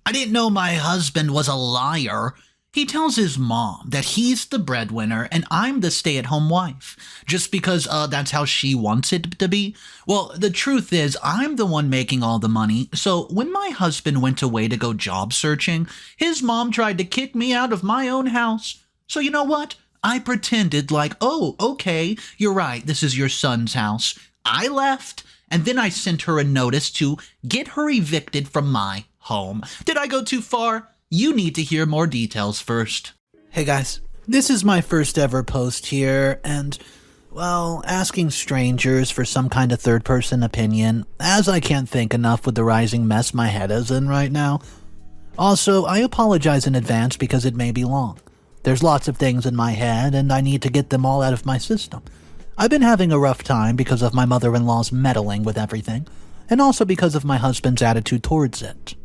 I didn't know my husband was a liar. He tells his mom that he's the breadwinner and I'm the stay-at-home wife, just because that's how she wants it to be. Well, the truth is, I'm the one making all the money, so when my husband went away to go job searching, his mom tried to kick me out of my own house. So you know what? I pretended like, oh, okay, you're right, this is your son's house. I left, and then I sent her a notice to get her evicted from my home. Did I go too far? You need to hear more details first. Hey guys, this is my first ever post here, and, well, asking strangers for some kind of third-person opinion, as I can't think enough with the rising mess my head is in right now. Also, I apologize in advance because it may be long. There's lots of things in my head, and I need to get them all out of my system. I've been having a rough time because of my mother-in-law's meddling with everything, and also because of my husband's attitude towards it.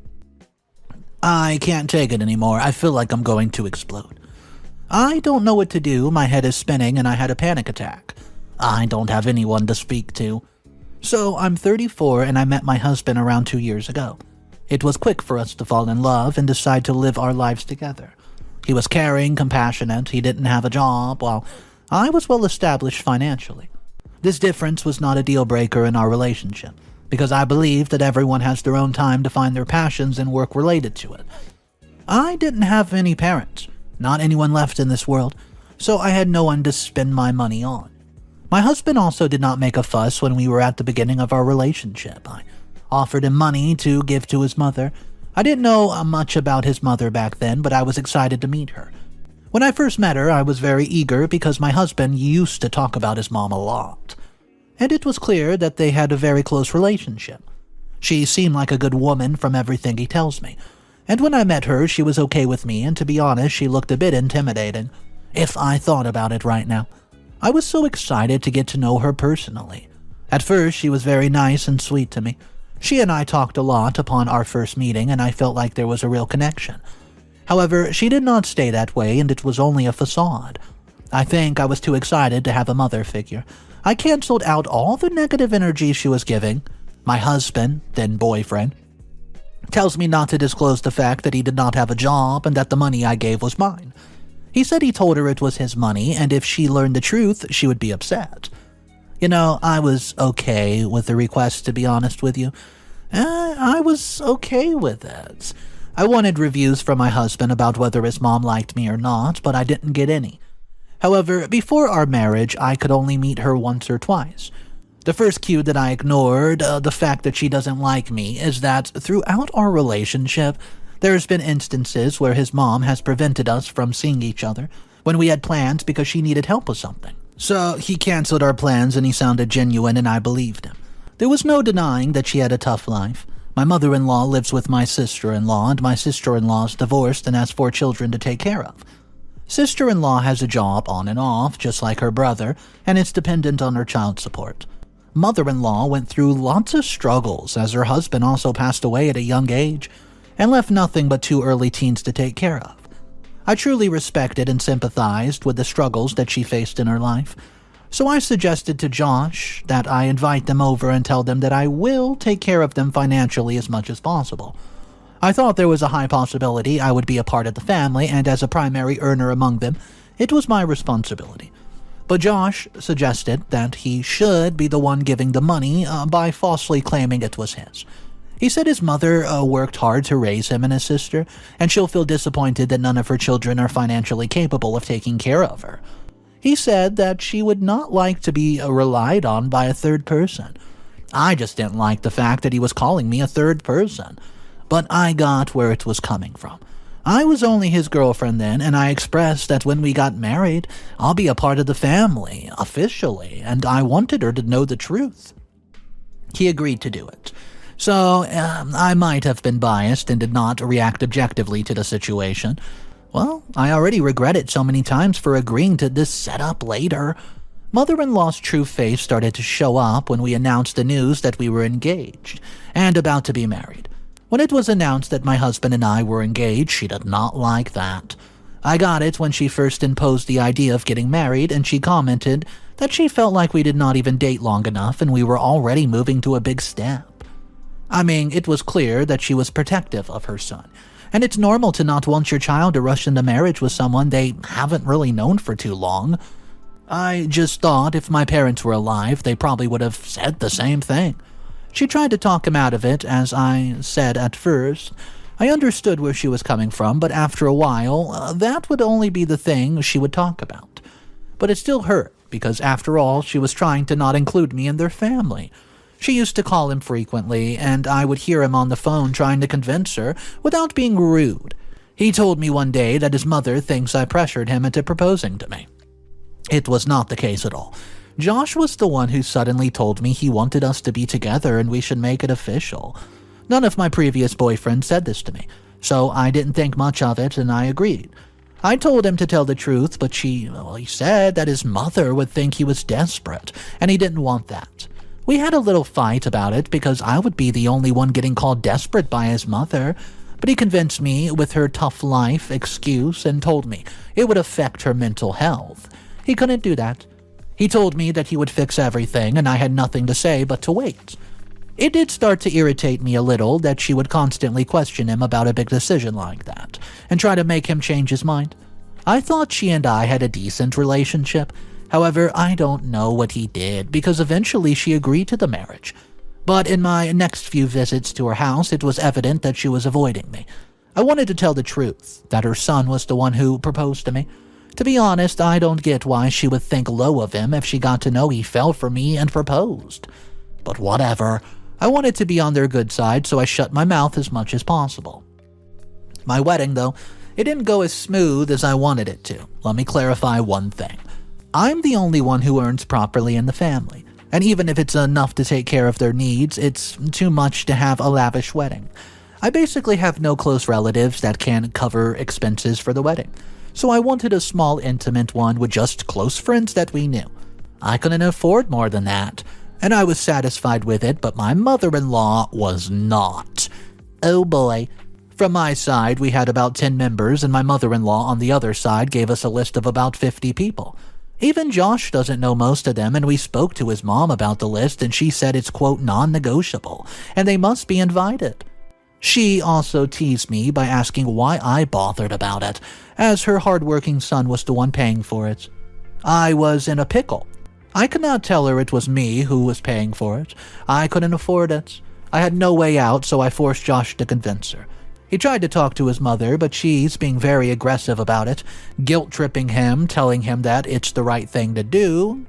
I can't take it anymore. I feel like I'm going to explode. I don't know what to do. My head is spinning and I had a panic attack. I don't have anyone to speak to. So I'm 34 and I met my husband around 2 years ago. It was quick for us to fall in love and decide to live our lives together. He was caring, compassionate, he didn't have a job, while I was well established financially. This difference was not a deal breaker in our relationship, because I believe that everyone has their own time to find their passions and work related to it. I didn't have any parents, not anyone left in this world, so I had no one to spend my money on. My husband also did not make a fuss when we were at the beginning of our relationship. I offered him money to give to his mother. I didn't know much about his mother back then, but I was excited to meet her. When I first met her, I was very eager because my husband used to talk about his mom a lot. And it was clear that they had a very close relationship. She seemed like a good woman from everything he tells me. And when I met her, she was okay with me, and to be honest, she looked a bit intimidating, if I thought about it right now. I was so excited to get to know her personally. At first, she was very nice and sweet to me. She and I talked a lot upon our first meeting, and I felt like there was a real connection. However, she did not stay that way, and it was only a facade. I think I was too excited to have a mother figure. I canceled out all the negative energy she was giving. My husband, then boyfriend, tells me not to disclose the fact that he did not have a job and that the money I gave was mine. He said he told her it was his money, and if she learned the truth, she would be upset. You know, I was okay with the request, to be honest with you. I was okay with it. I wanted reviews from my husband about whether his mom liked me or not, but I didn't get any. However, before our marriage, I could only meet her once or twice. The first cue that I ignored, the fact that she doesn't like me, is that throughout our relationship, there's been instances where his mom has prevented us from seeing each other when we had plans because she needed help with something. So he canceled our plans and he sounded genuine and I believed him. There was no denying that she had a tough life. My mother-in-law lives with my sister-in-law, and my sister-in-law is divorced and has 4 children to take care of. Sister-in-law has a job on and off, just like her brother, and it's dependent on her child support. Mother-in-law went through lots of struggles as her husband also passed away at a young age and left nothing but 2 early teens to take care of. I truly respected and sympathized with the struggles that she faced in her life, so I suggested to Josh that I invite them over and tell them that I will take care of them financially as much as possible. I thought there was a high possibility I would be a part of the family, and as a primary earner among them, it was my responsibility. But Josh suggested that he should be the one giving the money by falsely claiming it was his. He said his mother worked hard to raise him and his sister, and she'll feel disappointed that none of her children are financially capable of taking care of her. He said that she would not like to be relied on by a third person. I just didn't like the fact that he was calling me a third person. But I got where it was coming from. I was only his girlfriend then, and I expressed that when we got married, I'll be a part of the family, officially, and I wanted her to know the truth. He agreed to do it. So, I might have been biased and did not react objectively to the situation. Well, I already regret it so many times for agreeing to this setup later. Mother-in-law's true face started to show up when we announced the news that we were engaged and about to be married. When it was announced that my husband and I were engaged, she did not like that. I got it when she first imposed the idea of getting married, and she commented that she felt like we did not even date long enough and we were already moving to a big step. It was clear that she was protective of her son. And it's normal to not want your child to rush into marriage with someone they haven't really known for too long. I just thought if my parents were alive, they probably would have said the same thing. She tried to talk him out of it, as I said at first. I understood where she was coming from, but after a while, that would only be the thing she would talk about. But it still hurt, because after all, she was trying to not include me in their family. She used to call him frequently, and I would hear him on the phone trying to convince her without being rude. He told me one day that his mother thinks I pressured him into proposing to me. It was not the case at all. Josh was the one who suddenly told me he wanted us to be together and we should make it official. None of my previous boyfriends said this to me, so I didn't think much of it and I agreed. I told him to tell the truth, but he said that his mother would think he was desperate, and he didn't want that. We had a little fight about it because I would be the only one getting called desperate by his mother, but he convinced me with her tough life excuse and told me it would affect her mental health. He couldn't do that. He told me that he would fix everything and I had nothing to say but to wait. It did start to irritate me a little that she would constantly question him about a big decision like that and try to make him change his mind. I thought she and I had a decent relationship. However, I don't know what he did because eventually she agreed to the marriage. But in my next few visits to her house, it was evident that she was avoiding me. I wanted to tell the truth, that her son was the one who proposed to me. To be honest, I don't get why she would think low of him if she got to know he fell for me and proposed. But whatever. I wanted to be on their good side, so I shut my mouth as much as possible. My wedding, though, it didn't go as smooth as I wanted it to. Let me clarify one thing. I'm the only one who earns properly in the family, and even if it's enough to take care of their needs, it's too much to have a lavish wedding. I basically have no close relatives that can cover expenses for the wedding, so I wanted a small, intimate one with just close friends that we knew. I couldn't afford more than that, and I was satisfied with it, but my mother-in-law was not. Oh boy. From my side, we had about 10 members, and my mother-in-law on the other side gave us a list of about 50 people. Even Josh doesn't know most of them, and we spoke to his mom about the list, and she said it's, quote, non-negotiable, and they must be invited. She also teased me by asking why I bothered about it, as her hard-working son was the one paying for it. I was in a pickle. I could not tell her it was me who was paying for it. I couldn't afford it. I had no way out, so I forced Josh to convince her. He tried to talk to his mother, but she's being very aggressive about it, guilt-tripping him, telling him that it's the right thing to do.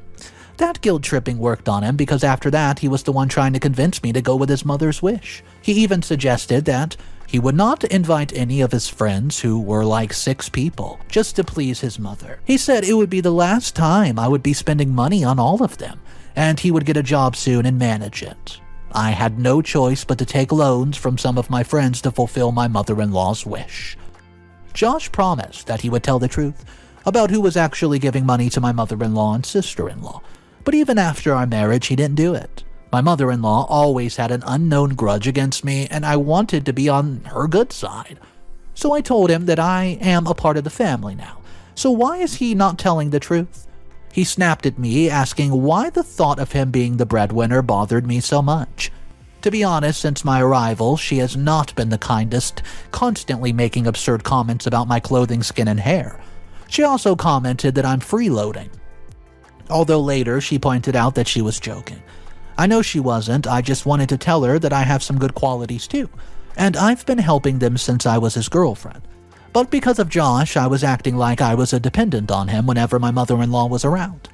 That guilt-tripping worked on him because after that, he was the one trying to convince me to go with his mother's wish. He even suggested that he would not invite any of his friends, who were like 6 people, just to please his mother. He said it would be the last time I would be spending money on all of them, and he would get a job soon and manage it. I had no choice but to take loans from some of my friends to fulfill my mother-in-law's wish. Josh promised that he would tell the truth about who was actually giving money to my mother-in-law and sister-in-law, but even after our marriage, he didn't do it. My mother-in-law always had an unknown grudge against me, and I wanted to be on her good side. So I told him that I am a part of the family now, so why is he not telling the truth? He snapped at me, asking why the thought of him being the breadwinner bothered me so much. To be honest, since my arrival, she has not been the kindest, constantly making absurd comments about my clothing, skin, and hair. She also commented that I'm freeloading. Although later, she pointed out that she was joking. I know she wasn't, I just wanted to tell her that I have some good qualities too, and I've been helping them since I was his girlfriend. But because of Josh, I was acting like I was a dependent on him whenever my mother-in-law was around.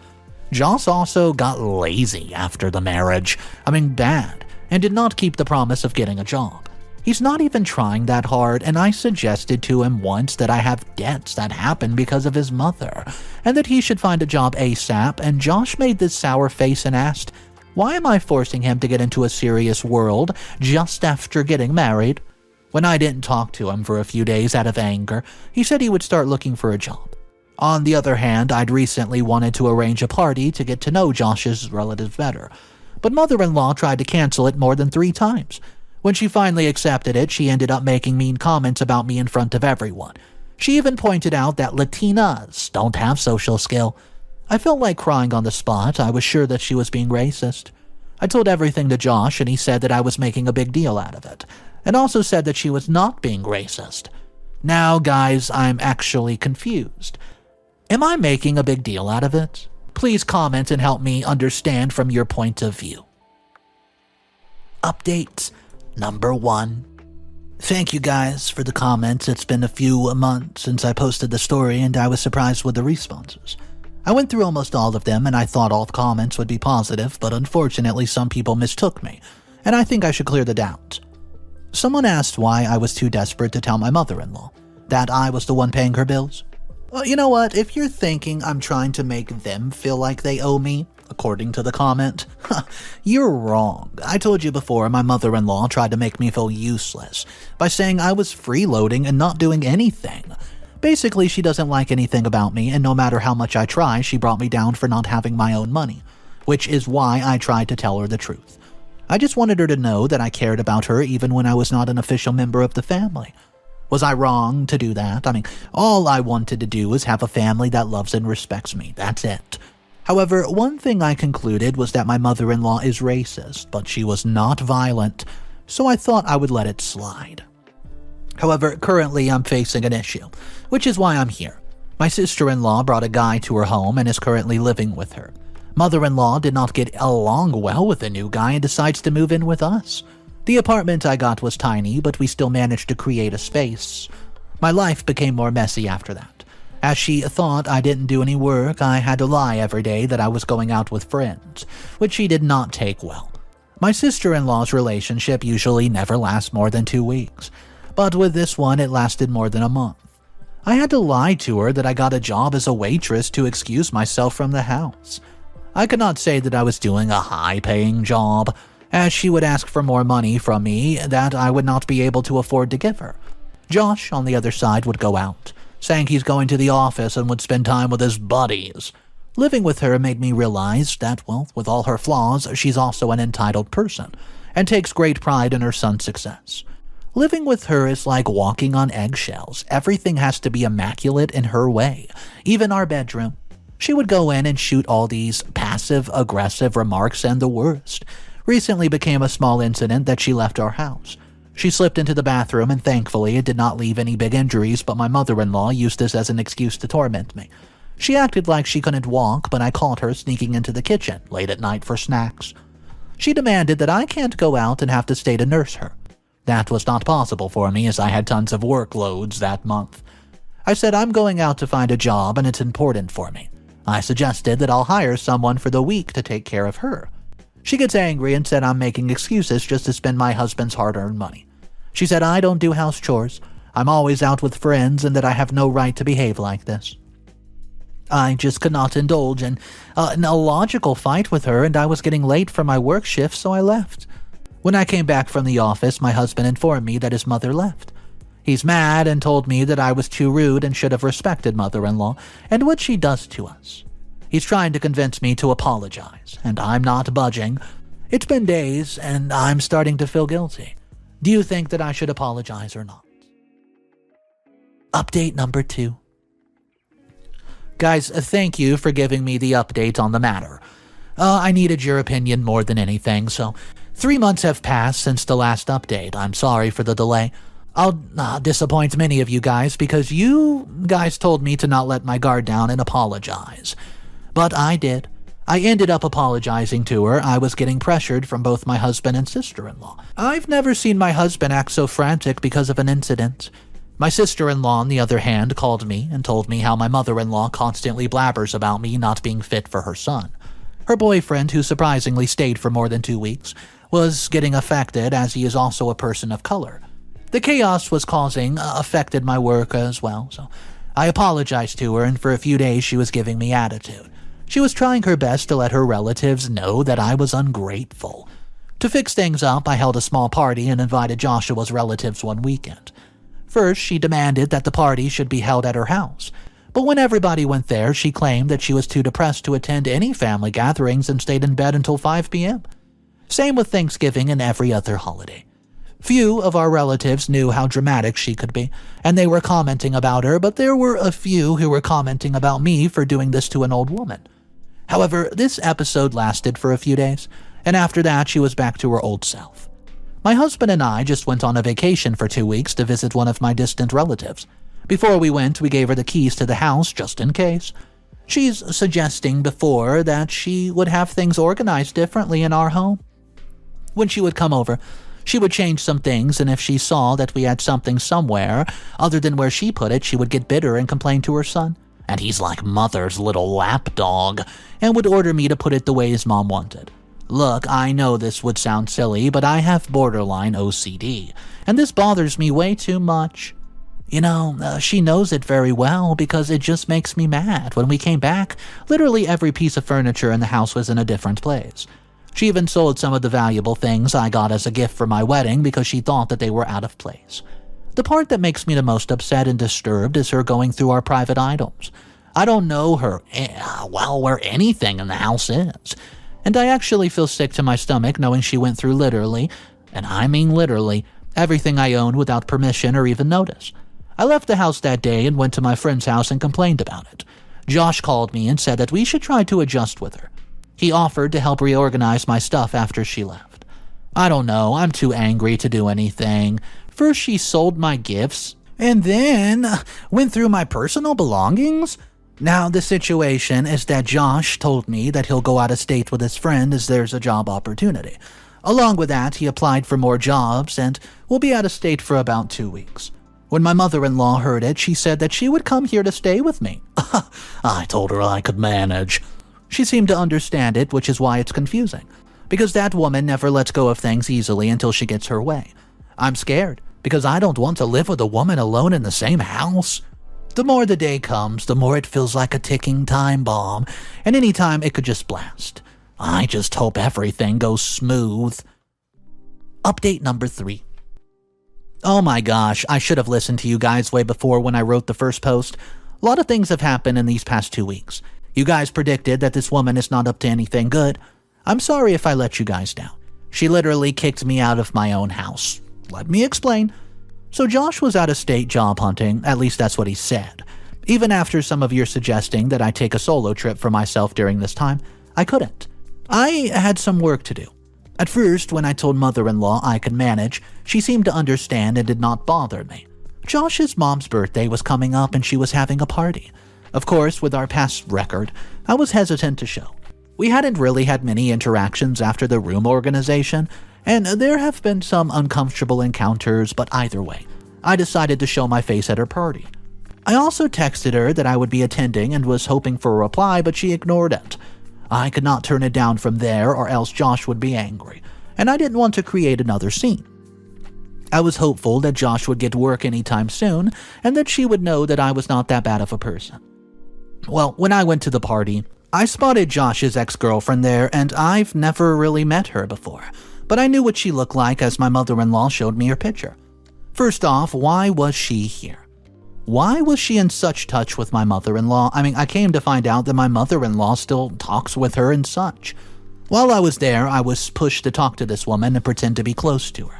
Josh also got lazy after the marriage, bad, and did not keep the promise of getting a job. He's not even trying that hard, and I suggested to him once that I have debts that happened because of his mother, and that he should find a job ASAP, and Josh made this sour face and asked, why am I forcing him to get into a serious world just after getting married? When I didn't talk to him for a few days out of anger, he said he would start looking for a job. On the other hand, I'd recently wanted to arrange a party to get to know Josh's relatives better, but mother-in-law tried to cancel it more than 3 times. When she finally accepted it, she ended up making mean comments about me in front of everyone. She even pointed out that Latinas don't have social skill. I felt like crying on the spot. I was sure that she was being racist. I told everything to Josh, and he said that I was making a big deal out of it, and also said that she was not being racist. Now, guys, I'm actually confused. Am I making a big deal out of it? Please comment and help me understand from your point of view. Update number 1. Thank you guys for the comments. It's been a few months since I posted the story, and I was surprised with the responses. I went through almost all of them, and I thought all the comments would be positive, but unfortunately some people mistook me, and I think I should clear the doubt. Someone asked why I was too desperate to tell my mother-in-law that I was the one paying her bills. Well, you know what? If you're thinking I'm trying to make them feel like they owe me, according to the comment, you're wrong. I told you before, my mother-in-law tried to make me feel useless by saying I was freeloading and not doing anything. Basically, she doesn't like anything about me, and no matter how much I try, she brought me down for not having my own money, which is why I tried to tell her the truth. I just wanted her to know that I cared about her even when I was not an official member of the family. Was I wrong to do that? I mean, all I wanted to do was have a family that loves and respects me. That's it. However, one thing I concluded was that my mother-in-law is racist, but she was not violent, so I thought I would let it slide. However, currently I'm facing an issue, which is why I'm here. My sister-in-law brought a guy to her home and is currently living with her. Mother-in-law did not get along well with the new guy and decides to move in with us. The apartment I got was tiny, but we still managed to create a space. My life became more messy after that. As she thought I didn't do any work, I had to lie every day that I was going out with friends, which she did not take well. My sister-in-law's relationship usually never lasts more than 2 weeks, but with this one it lasted more than a month. I had to lie to her that I got a job as a waitress to excuse myself from the house. I could not say that I was doing a high-paying job, as she would ask for more money from me that I would not be able to afford to give her. Josh, on the other side, would go out, saying he's going to the office and would spend time with his buddies. Living with her made me realize that, well, with all her flaws, she's also an entitled person, and takes great pride in her son's success. Living with her is like walking on eggshells. Everything has to be immaculate in her way, even our bedroom. She would go in and shoot all these passive-aggressive remarks, and the worst recently became a small incident that she left our house. She slipped into the bathroom, and thankfully it did not leave any big injuries, but my mother-in-law used this as an excuse to torment me. She acted like she couldn't walk, but I caught her sneaking into the kitchen late at night for snacks. She demanded that I can't go out and have to stay to nurse her. That was not possible for me, as I had tons of workloads that month. I said I'm going out to find a job and it's important for me. I suggested that I'll hire someone for the week to take care of her. She gets angry and said I'm making excuses just to spend my husband's hard-earned money. She said I don't do house chores, I'm always out with friends, and that I have no right to behave like this. I just could not indulge in an illogical fight with her, and I was getting late for my work shift, so I left. When I came back from the office, my husband informed me that his mother left. He's mad and told me that I was too rude and should have respected mother-in-law and what she does to us. He's trying to convince me to apologize, and I'm not budging. It's been days, and I'm starting to feel guilty. Do you think that I should apologize or not? Update number 2. Guys, thank you for giving me the update on the matter. I needed your opinion more than anything, so 3 months have passed since the last update. I'm sorry for the delay. I'll disappoint many of you guys because you guys told me to not let my guard down and apologize. But I did. I ended up apologizing to her. I was getting pressured from both my husband and sister-in-law. I've never seen my husband act so frantic because of an incident. My sister-in-law, on the other hand, called me and told me how my mother-in-law constantly blabbers about me not being fit for her son. Her boyfriend, who surprisingly stayed for more than 2 weeks, was getting affected as he is also a person of color. The chaos was affected my work as well, so I apologized to her, and for a few days she was giving me attitude. She was trying her best to let her relatives know that I was ungrateful. To fix things up, I held a small party and invited Joshua's relatives one weekend. First, she demanded that the party should be held at her house, but when everybody went there, she claimed that she was too depressed to attend any family gatherings and stayed in bed until 5 p.m. Same with Thanksgiving and every other holiday. Few of our relatives knew how dramatic she could be, and they were commenting about her, but there were a few who were commenting about me for doing this to an old woman. However, this episode lasted for a few days, and after that she was back to her old self. My husband and I just went on a vacation for 2 weeks to visit one of my distant relatives. Before we went, we gave her the keys to the house just in case. She's suggesting before that she would have things organized differently in our home. When she would come over, she would change some things, and if she saw that we had something somewhere other than where she put it, she would get bitter and complain to her son. And he's like mother's little lapdog, and would order me to put it the way his mom wanted. Look, I know this would sound silly, but I have borderline OCD, and this bothers me way too much. She knows it very well because it just makes me mad. When we came back, literally every piece of furniture in the house was in a different place. She even sold some of the valuable things I got as a gift for my wedding because she thought that they were out of place. The part that makes me the most upset and disturbed is her going through our private items. I don't know her, where anything in the house is. And I actually feel sick to my stomach knowing she went through literally, and I mean literally, everything I owned without permission or even notice. I left the house that day and went to my friend's house and complained about it. Josh called me and said that we should try to adjust with her. He offered to help reorganize my stuff after she left. I don't know, I'm too angry to do anything. First she sold my gifts, and then went through my personal belongings. Now the situation is that Josh told me that he'll go out of state with his friend as there's a job opportunity. Along with that, he applied for more jobs and will be out of state for about 2 weeks. When my mother-in-law heard it, she said that she would come here to stay with me. I told her I could manage. She seemed to understand it, which is why it's confusing. Because that woman never lets go of things easily until she gets her way. I'm scared, because I don't want to live with a woman alone in the same house. The more the day comes, the more it feels like a ticking time bomb, and any time it could just blast. I just hope everything goes smooth. Update number 3. Oh my gosh, I should have listened to you guys way before when I wrote the first post. A lot of things have happened in these past 2 weeks. You guys predicted that this woman is not up to anything good. I'm sorry if I let you guys down. She literally kicked me out of my own house. Let me explain. So Josh was out of state job hunting, at least that's what he said. Even after some of your suggesting that I take a solo trip for myself during this time, I couldn't. I had some work to do. At first, when I told mother-in-law I could manage, she seemed to understand and did not bother me. Josh's mom's birthday was coming up and she was having a party. Of course, with our past record, I was hesitant to show. We hadn't really had many interactions after the room organization, and there have been some uncomfortable encounters, but either way, I decided to show my face at her party. I also texted her that I would be attending and was hoping for a reply, but she ignored it. I could not turn it down from there or else Josh would be angry, and I didn't want to create another scene. I was hopeful that Josh would get work anytime soon, and that she would know that I was not that bad of a person. Well, when I went to the party, I spotted Josh's ex-girlfriend there, and I've never really met her before, but I knew what she looked like as my mother-in-law showed me her picture. First off, why was she here? Why was she in such touch with my mother-in-law? I came to find out that my mother-in-law still talks with her and such. While I was there, I was pushed to talk to this woman and pretend to be close to her.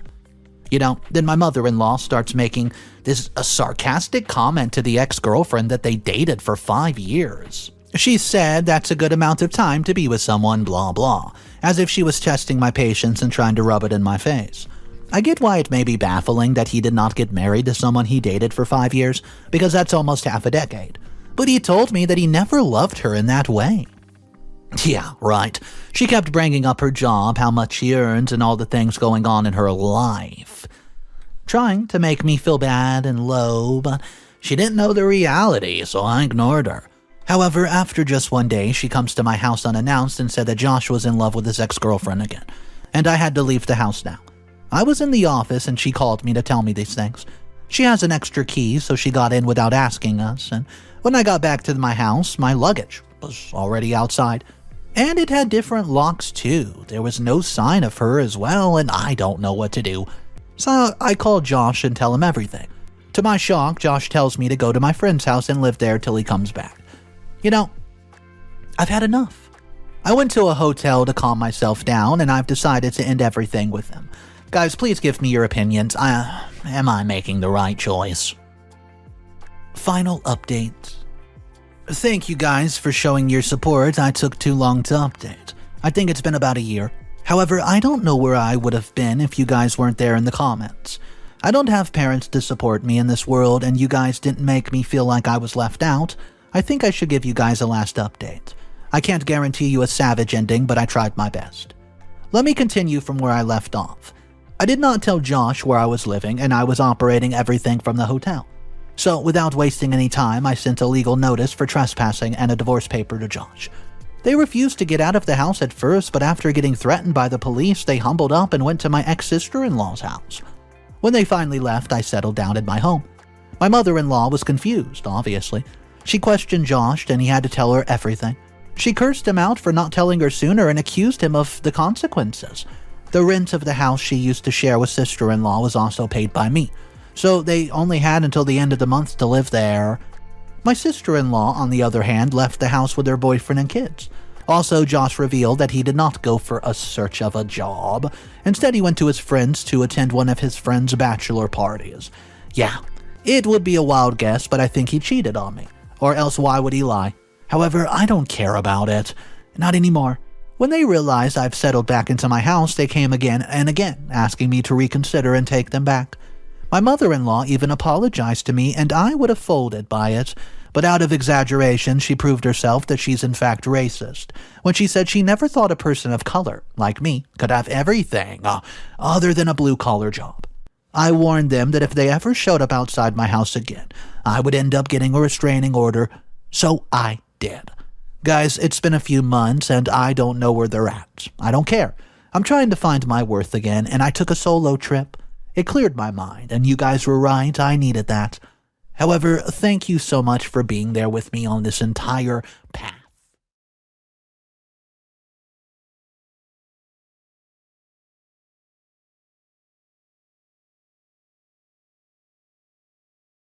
Then my mother-in-law starts making a sarcastic comment to the ex-girlfriend that they dated for 5 years. She said that's a good amount of time to be with someone, blah blah, as if she was testing my patience and trying to rub it in my face. I get why it may be baffling that he did not get married to someone he dated for 5 years, because that's almost half a decade. But he told me that he never loved her in that way. Yeah, right. She kept bringing up her job, how much she earns, and all the things going on in her life. Trying to make me feel bad and low, but she didn't know the reality, so I ignored her. However, after just one day, she comes to my house unannounced and said that Josh was in love with his ex-girlfriend again, and I had to leave the house now. I was in the office and she called me to tell me these things. She has an extra key, so she got in without asking us, and when I got back to my house, my luggage was already outside. And it had different locks too. There was no sign of her as well, and I don't know what to do. So I called Josh and tell him everything. To my shock, Josh tells me to go to my friend's house and live there till he comes back. I've had enough. I went to a hotel to calm myself down, and I've decided to end everything with him. Guys, please give me your opinions. Am I making the right choice? Final update. Thank you guys for showing your support. I took too long to update. I think it's been about a year. However, I don't know where I would have been if you guys weren't there in the comments. I don't have parents to support me in this world, and you guys didn't make me feel like I was left out. I think I should give you guys a last update. I can't guarantee you a savage ending, but I tried my best. Let me continue from where I left off. I did not tell Josh where I was living, and I was operating everything from the hotel. So, without wasting any time, I sent a legal notice for trespassing and a divorce paper to Josh. They refused to get out of the house at first, but after getting threatened by the police, they humbled up and went to my ex-sister-in-law's house. When they finally left, I settled down at my home. My mother-in-law was confused, obviously. She questioned Josh, and he had to tell her everything. She cursed him out for not telling her sooner and accused him of the consequences. The rent of the house she used to share with sister-in-law was also paid by me, so they only had until the end of the month to live there. My sister-in-law, on the other hand, left the house with her boyfriend and kids. Also, Josh revealed that he did not go for a search of a job. Instead, he went to his friends to attend one of his friends' bachelor parties. Yeah, it would be a wild guess, but I think he cheated on me. Or else why would he lie? However, I don't care about it. Not anymore. When they realized I've settled back into my house, they came again and again, asking me to reconsider and take them back. My mother-in-law even apologized to me, and I would have folded by it. But out of exaggeration, she proved herself that she's in fact racist, when she said she never thought a person of color, like me, could have everything other than a blue-collar job. I warned them that if they ever showed up outside my house again, I would end up getting a restraining order, so I did. Guys, it's been a few months, and I don't know where they're at. I don't care. I'm trying to find my worth again, and I took a solo trip. It cleared my mind, and you guys were right, I needed that. However, thank you so much for being there with me on this entire path.